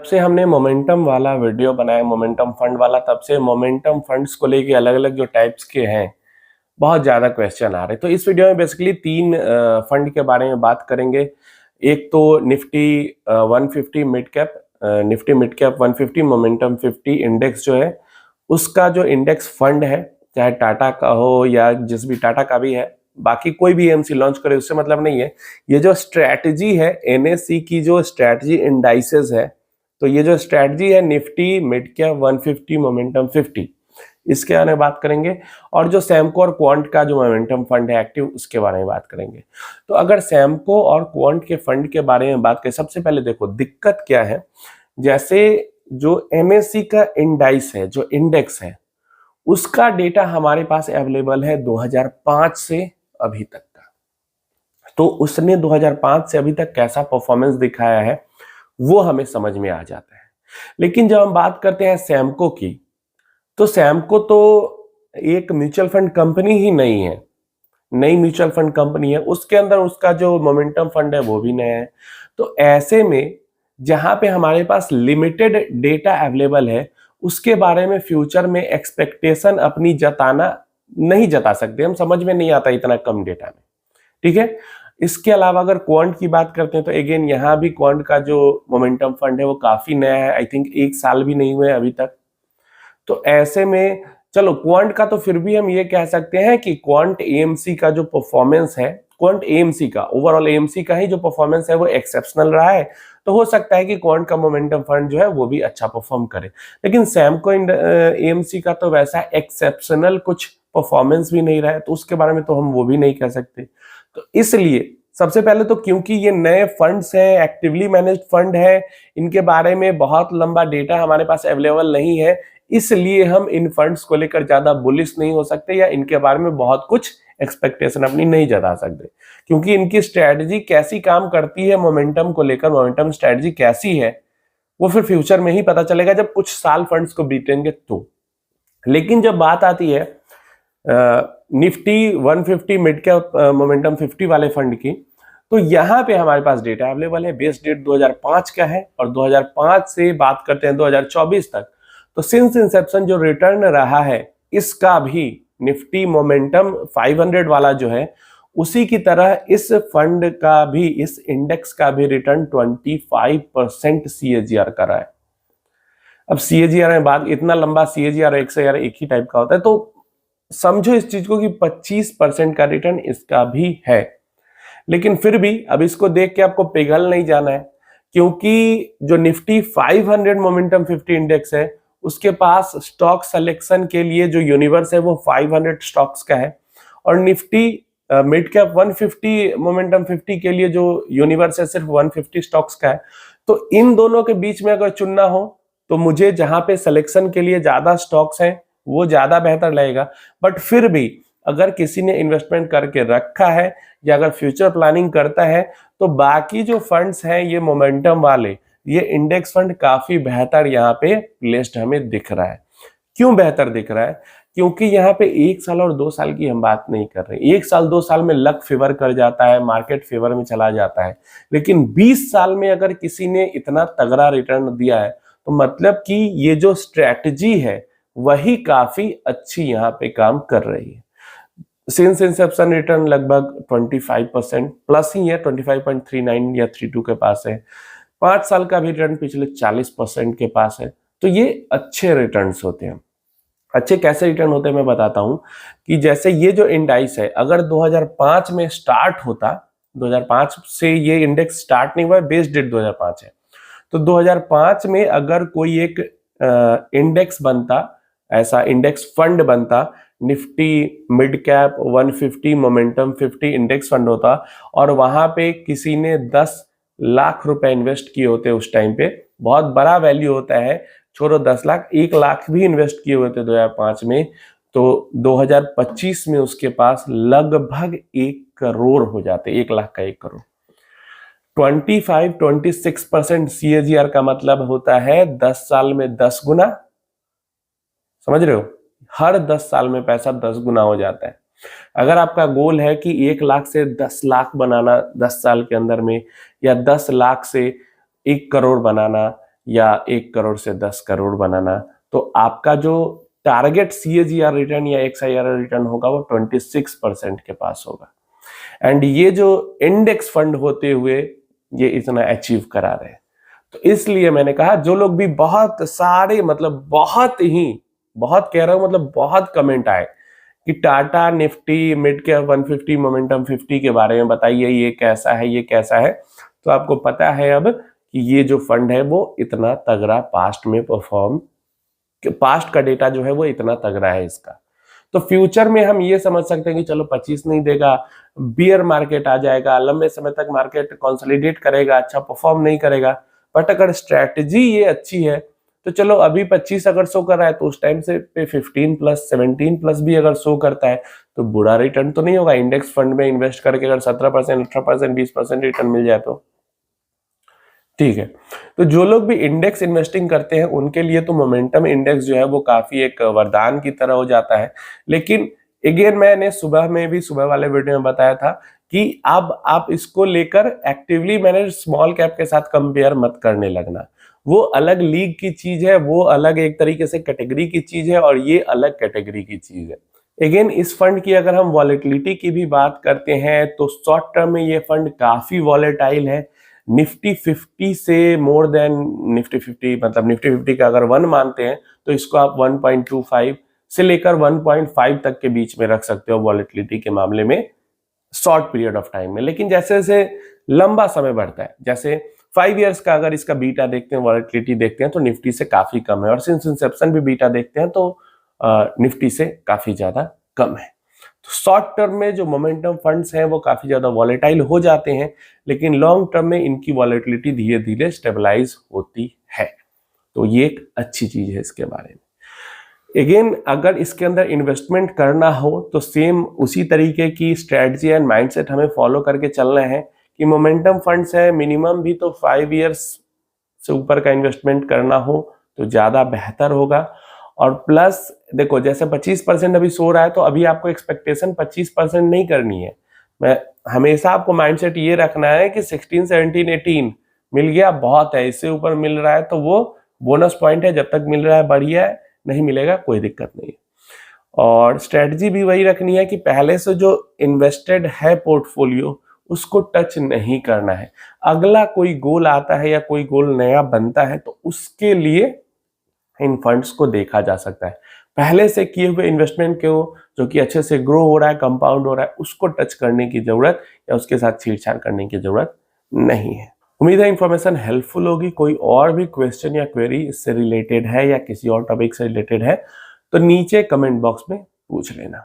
से हमने मोमेंटम वाला वीडियो बनाया, मोमेंटम फंड वाला, तब से मोमेंटम फंड्स को लेके अलग अलग जो टाइप्स के हैं बहुत ज़्यादा क्वेश्चन आ रहे हैं। तो इस वीडियो में बेसिकली तीन फंड के बारे में बात करेंगे। एक तो Nifty 150 mid cap, Nifty mid cap 150 momentum 50 index जो है उसका जो इंडेक्स फंड है, चाहे टाटा का हो या जिस भी टाटा का भी है, बाकी कोई भी एएमसी लॉन्च करे उससे मतलब नहीं है। ये जो स्ट्रैटेजी है एनएससी की, जो स्ट्रैटेजी इंडाइसेस है, तो ये जो स्ट्रैटेजी है निफ्टी मिड कैप 150 मोमेंटम 50, इसके बारे में बात करेंगे। और जो सैमको और क्वांट का जो मोमेंटम फंड है एक्टिव, उसके बारे में बात करेंगे। तो अगर सैमको और क्वांट के फंड के बारे में बात करें, सबसे पहले देखो दिक्कत क्या है। जैसे जो एमएससी का इंडाइस है, जो इंडेक्स है, उसका डेटा हमारे पास अवेलेबल है 2005 से अभी तक का। तो उसने 2005 से अभी तक कैसा परफॉर्मेंस दिखाया है वो हमें समझ में आ जाता है। लेकिन जब हम बात करते हैं सैमको की, तो सैमको तो एक म्यूचुअल फंड कंपनी ही नहीं है, नई म्यूचुअल फंड कंपनी है। उसके अंदर उसका जो मोमेंटम फंड है वो भी नया है। तो ऐसे में जहां पे हमारे पास लिमिटेड डेटा अवेलेबल है, उसके बारे में फ्यूचर में एक्सपेक्टेशन अपनी नहीं जता सकते हम, समझ में नहीं आता इतना कम डेटा में। ठीक है। इसके अलावा अगर क्वांट की बात करते हैं तो अगेन यहाँ भी क्वांट का जो मोमेंटम फंड है वो काफी नया है, आई थिंक 1 साल भी नहीं हुए अभी तक। तो ऐसे में चलो क्वांट का तो फिर भी हम ये कह सकते हैं कि क्वांट एएमसी का जो परफॉर्मेंस है, क्वांट एएमसी का ओवरऑल एएमसी का ही जो परफॉर्मेंस है वो एक्सेप्शनल रहा है। तो हो सकता है कि क्वांट का मोमेंटम फंड जो है वो भी अच्छा परफॉर्म करे। लेकिन सैमको एएमसी का तो वैसा एक्सेप्शनल कुछ परफॉर्मेंस भी नहीं रहा है, तो उसके बारे में तो हम वो भी नहीं कह सकते। तो इसलिए सबसे पहले तो क्योंकि ये नए फंड्स हैं, एक्टिवली मैनेज्ड फंड है, इनके बारे में बहुत लंबा डेटा हमारे पास अवेलेबल नहीं है, इसलिए हम इन फंड्स को लेकर ज्यादा बुलिश नहीं हो सकते या इनके बारे में बहुत कुछ एक्सपेक्टेशन अपनी नहीं जता सकते। क्योंकि इनकी स्ट्रेटजी कैसी काम करती है मोमेंटम को लेकर, मोमेंटम स्ट्रेटजी कैसी है, वो फिर फ्यूचर में ही पता चलेगा जब कुछ साल फंड्स को बीतेंगे तो। लेकिन जब बात आती है निफ्टी 150 मिड कैप मोमेंटम 50 वाले फंड की, तो यहां पे हमारे पास डेटा अवेलेबल है। बेस डेट 2005 का है और 2005 से बात करते हैं 2024 तक। तो सिंस इंसेप्शन जो रिटर्न रहा है इसका भी, निफ्टी मोमेंटम 500 वाला जो है उसी की तरह इस फंड का भी, इस इंडेक्स का भी रिटर्न 25% सीएजीआर का रहा है। अब सीएजीआर में बात, इतना लंबा सीएजीआर एक से यार एक ही टाइप का होता है, तो समझो इस चीज को कि 25% का रिटर्न इसका भी है। लेकिन फिर भी अब इसको देख के आपको पिघल नहीं जाना है, क्योंकि जो निफ्टी 500 मोमेंटम 50 इंडेक्स है उसके पास स्टॉक सिलेक्शन के लिए जो यूनिवर्स है वो 500 स्टॉक्स का है, और निफ्टी मिड कैप 150 मोमेंटम 50 के लिए जो यूनिवर्स है सिर्फ 150 स्टॉक्स का है। तो इन दोनों के बीच में अगर चुनना हो तो मुझे जहां पे सिलेक्शन के लिए ज्यादा स्टॉक्स हैं वो ज्यादा बेहतर लगेगा। बट फिर भी अगर किसी ने इन्वेस्टमेंट करके रखा है या अगर फ्यूचर प्लानिंग करता है, तो बाकी जो फंड्स हैं ये मोमेंटम वाले, ये इंडेक्स फंड काफी बेहतर यहाँ पे प्लेस्ड हमें दिख रहा है। क्यों बेहतर दिख रहा है? क्योंकि यहाँ पे 1 साल और 2 साल की हम बात नहीं कर रहे। 1 साल 2 साल में लक फेवर कर जाता है, मार्केट फेवर में चला जाता है। लेकिन 20 साल में अगर किसी ने इतना तगड़ा रिटर्न दिया है, तो मतलब कि ये जो स्ट्रेटजी है वही काफी अच्छी यहाँ पे काम कर रही है। सिंस इंसेप्शन रिटर्न लगभग 25% प्लस ही है, 25.39 या 32 के पास है। 5 साल का भी रिटर्न पिछले 40% के पास है। तो ये अच्छे रिटर्न्स होते हैं। अच्छे कैसे रिटर्न होते हैं मैं बताता हूं कि जैसे ये जो इंडाइस है अगर 2005 में स्टार्ट होता, 2005 से ये इंडेक्स स्टार्ट नहीं हुआ है, बेस डेट 2005 है। तो 2005 में अगर कोई एक इंडेक्स बनता, ऐसा इंडेक्स फंड बनता, Nifty mid cap 150 momentum 50 index fund होता, और वहां पे किसी ने 10 लाख रुपए इन्वेस्ट किए होते उस टाइम पे, बहुत बड़ा वैल्यू होता है, छोड़ो 10 लाख, 1 लाख भी इन्वेस्ट किए हुए थे 2005 में, तो 2025 में उसके पास लगभग 1 करोड़ हो जाते, 1 लाख का 1 करोड़। 26% सीएजीआर का मतलब होता है 10 साल में 10 गुना। समझ रहे हो? हर 10 साल में पैसा 10 गुना हो जाता है। अगर आपका गोल है कि 1 लाख से 10 लाख बनाना 10 साल के अंदर में, या 10 लाख से 1 करोड़ बनाना, या 1 करोड़ से 10 करोड़ बनाना, तो आपका जो टारगेट CAGR रिटर्न या XIR रिटर्न होगा वो 26% के पास होगा। एंड ये जो इंडेक्स फंड होते हुए ये इतना अचीव करा रहे हैं। तो इसलिए मैंने कहा जो लोग भी बहुत सारे मतलब बहुत कह रहा हूं मतलब बहुत कमेंट आए कि Tata Nifty mid cap 150 momentum 50 के बारे में बताइए, ये कैसा है ये कैसा है। तो आपको पता है अब कि ये जो फंड है वो इतना तगड़ा पास्ट का डेटा जो है वो इतना तगड़ा है इसका। तो फ्यूचर में हम ये समझ सकते हैं कि चलो 25 नहीं देगा, बियर मार्केट आ जाएगा, लंबे समय तक मार्केट कंसोलिडेट करेगा, अच्छा परफॉर्म नहीं करेगा। बट अगर स्ट्रेटजी ये अच्छी है तो चलो अभी 25 अगर शो कर रहा है तो उस टाइम से पे 15 प्लस 17 प्लस भी अगर शो करता है तो बुरा रिटर्न तो नहीं होगा। इंडेक्स फंड में इन्वेस्ट करके अगर 17%, 18%, 20% रिटर्न मिल जाए तो ठीक है। तो जो लोग भी इंडेक्स इन्वेस्टिंग करते हैं उनके लिए तो मोमेंटम इंडेक्स जो है वो काफी एक वरदान की तरह हो जाता है। लेकिन अगेन मैंने सुबह वाले वीडियो में बताया था कि अब आप इसको लेकर एक्टिवली मैंने स्मॉल कैप के साथ कंपेयर मत करने लगना। वो अलग लीग की चीज है, वो अलग एक तरीके से कैटेगरी की चीज है और ये अलग कैटेगरी की चीज है। अगेन इस फंड की अगर हम वॉलेटिलिटी की भी बात करते हैं तो शॉर्ट टर्म में ये फंड काफी वॉलेटाइल है। निफ्टी 50 से मोर देन निफ्टी 50 मतलब निफ्टी 50 का अगर 1 मानते हैं तो इसको आप 1.25 से लेकर 1.5 तक के बीच में रख सकते हो वॉलेटिलिटी के मामले में शॉर्ट पीरियड ऑफ टाइम में। लेकिन जैसे जैसे लंबा समय बढ़ता है, जैसे 5 इयर्स का अगर इसका बीटा देखते हैं, वॉलेटिलिटी देखते हैं तो निफ्टी से काफी कम है और सिंस इंसेप्शन भी बीटा देखते हैं तो निफ्टी से काफी ज्यादा कम है। तो शॉर्ट टर्म में जो मोमेंटम फंड्स हैं वो काफी ज्यादा वॉलेटाइल हो जाते हैं, लेकिन लॉन्ग टर्म में इनकी वॉलेटिलिटी धीरे धीरे स्टेबलाइज होती है। तो ये एक अच्छी चीज है इसके बारे में। अगेन अगर इसके अंदर इन्वेस्टमेंट करना हो तो सेम उसी तरीके की स्ट्रेटजी एंड माइंडसेट हमें फॉलो करके चलना है कि मोमेंटम फंड्स है, मिनिमम भी तो 5 इयर्स से ऊपर का इन्वेस्टमेंट करना हो तो ज्यादा बेहतर होगा। और प्लस देखो जैसे 25% अभी सो रहा है तो अभी आपको एक्सपेक्टेशन 25% नहीं करनी है। मैं हमेशा आपको माइंडसेट ये रखना है कि 16, 17, 18 मिल गया बहुत है, इससे ऊपर मिल रहा है तो वो बोनस पॉइंट है, जब तक मिल रहा है बढ़िया है, नहीं मिलेगा कोई दिक्कत नहीं है। और स्ट्रेटजी भी वही रखनी है कि पहले से जो इन्वेस्टेड है पोर्टफोलियो उसको टच नहीं करना है। अगला कोई गोल आता है या कोई गोल नया बनता है तो उसके लिए इन फंड्स को देखा जा सकता है। पहले से किए हुए इन्वेस्टमेंट को जो कि अच्छे से ग्रो हो रहा है, कंपाउंड हो रहा है, उसको टच करने की जरूरत या उसके साथ छेड़छाड़ करने की जरूरत नहीं है। उम्मीद है इंफॉर्मेशन हेल्पफुल होगी। कोई और भी क्वेश्चन या क्वेरी इससे रिलेटेड है या किसी और टॉपिक से रिलेटेड है तो नीचे कमेंट बॉक्स में पूछ लेना।